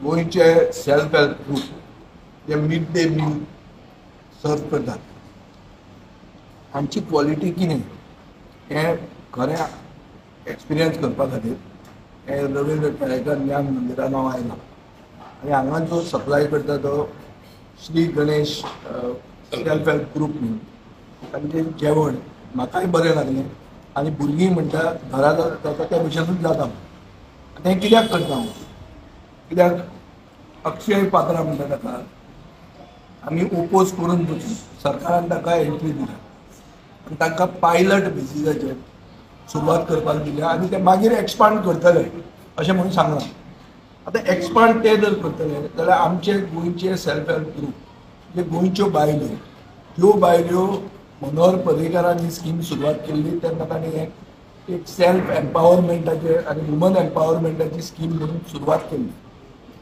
गोयचे self help group जे mid day meal सर्व करतात हांची क्वॉलिटी कितें हें खरें एक्सपिरियन्स करपा खातीर हे रवींद्र केळेकर ज्ञान मंदिरान हांव आयला आनी हांगा जो सप्लाय करता तो Shri Ganesh self help group म्हणून तांचें जेवण म्हाकाय बरें लागलें आनी भुरगीं म्हणटा घरा जाता त्या भशेनूच जाता आतां हें कित्याक करता हांव कित्याक अक्षय पात्रा म्हणटा ताका आमी ओपोज करून सरकारान ताका एंट्री दिल्या आनी तांकां पायलट बेसिसाचेर सुरवात करपाक दिल्या आनी ते मागीर एक्सपांड करतले अशें म्हणून सांगलां. आतां एक्सपांड ते जर करतले जाल्यार आमचे गोंयचे सेल्फ हेल्प ग्रुप जे गोंयच्यो बायल्यो ह्यो बायल्यो मनोहर पर्रीकारान ही स्कीम सुरवात केल्ली तेन्ना ताणें एक सेल्फ एम्पावरमेंटाचे आनी वुमन एम्पावरमेंटाची स्कीम म्हणून सुरवात केल्ली.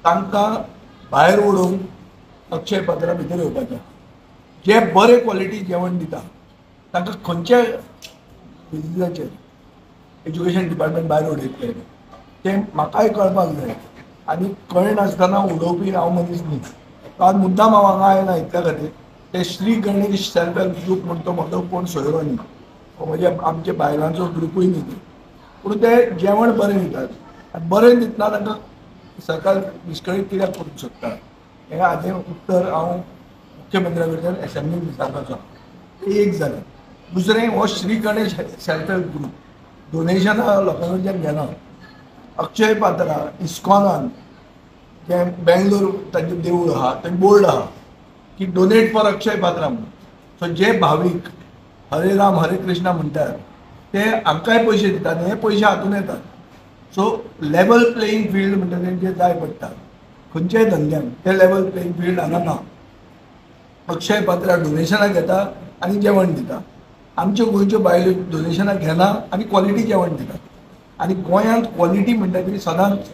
तांकां भायर ओडून अक्षय पात्रा भितर येवपाचें जे बरें क्वॉलिटी जेवण दिता तांकां खंयच्या बेसिसाचेर एज्युकेशन डिपार्टमेंट भायर उडयतले तें म्हाकाय कळपाक जाय आनी कळनासतना उलोवपी हांव मनीस न्ही. आज मुद्दाम हांव हांगा आयला इतल्या खातीर ते Shri Ganesh self help group म्हणटा तो म्हाजो कोण सोयरो न्ही म्हणजे आमचे बायलांचो ग्रुपूय न्ही पूण ते जेवण बरें दितात आनी बरें दितना तांकां सरकार विस्कळीत कित्याक करूंक शकता हें हाजें उत्तर हांव मुख्यमंत्र्या कडच्यान एसेंब्लीन विचारपाचो. एक जालें. दुसरें हो Shri Ganesh self help group डोनेशनां लोकां कडच्यान घेना. अक्षय पात्रा इस्कॉनान जे बेंगलोर तांचें देवूळ आहा थंय बोर्ड आहा की डोनेट फॉर अक्षय पात्रा म्हणून. सो जे भावीक हरे राम हरे कृष्णा म्हणटात ते आमकांय पयशे दितात हे पयशे हातून येतात. सो लेवल प्लेईंग फील्ड म्हणटा तेंचें जाय पडटा खंयच्याय धंद्याक ते लेवल प्लेईंग फील्ड हांगा ना. अक्षय पात्रा डोनेशनां घेता आनी जेवण दिता. आमच्यो गोंयच्यो बायल्यो डोनेशनां घेना आनी क्वॉलिटी जेवण दितात. आनी गोंयांत क्वॉलिटी म्हणटा ती सदांच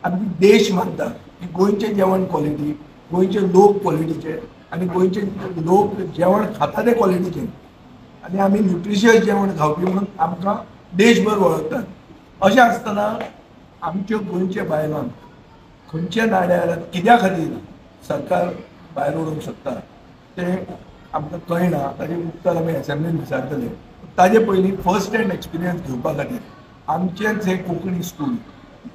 आमी देश मानता की गोंयचें जेवण क्वॉलिटी गोंयचे लोक क्वॉलिटीचे आनी गोंयचे लोक जेवण खाता ते क्वॉलिटीचे आनी आमी न्युट्रिशियस जेवण खावपी म्हणून आमकां देशभर वळखतात. अशें आसतना आमच्यो गोंयच्या बायलांक खंयच्या नाड्यार कित्या खातीर सरकार भायर उडोवंक शकता तें आमकां कळना. ताजें उत्तर आमी एसेंब्लीन विचारतले. ताजे पयलीं फर्स्ट हँड एक्सपिरियन्स घेवपा खातीर आमचेंच हें कोंकणी स्कूल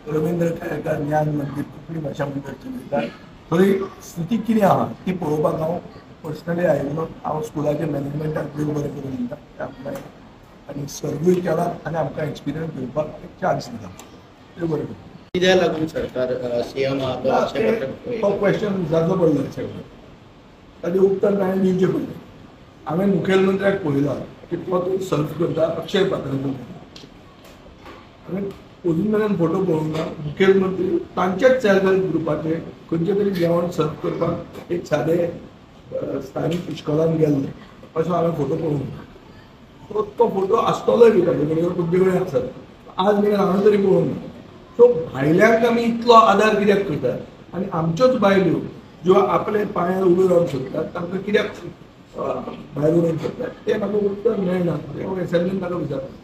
रवींद्र केळेकर ज्ञान मंदिर कोंकणी भाशा मंदिर चलयता थंय स्थिती कितें आहा ती पळोवपाक हांव पर्सनली आयिल्लो. हांव स्कुलाच्या मॅनेजमेंटाक देव बरें करून दिता आनी सर्व्यूय केला आनी आमकां एक्सपिरियन्स घेवपाक एक चान्स दिला. देव बरें करूं. कित्याक लागून सरकार सीएम तो क्वेश्चन विचारचो पडलो सगळें ताजें उत्तर ताणें दिवचें पडलें. हांवें मुखेलमंत्र्याक पळयला की तो सर्व करता अक्षय पात्राचो. हांवें अजून मेरेन फोटो पळोवंक ना. मुखेलमंत्री तांचेच सेल्फ हेल्प ग्रुपाचे खंयचे तरी जेवण सर्व करपाक एक सादें स्थानीक इश्कोलान गेल्ले असो हांवें फोटो पळोवंक ना. तो फोटो आसतलोय बी ताजे कडेन तुमचे कडेन आसत आज मेरेन हांवें तरी पळोवंक ना. सो भायल्यांक आमी इतलो आदार कित्याक करतात आनी आमच्योच बायल्यो ज्यो आपले पांयार उबे रावंक सोदतात तांकां कित्याक भायर उडोवंक सोदतात तें म्हाका उत्तर मेळना. हांव एसेंब्लीन ताका विचारता.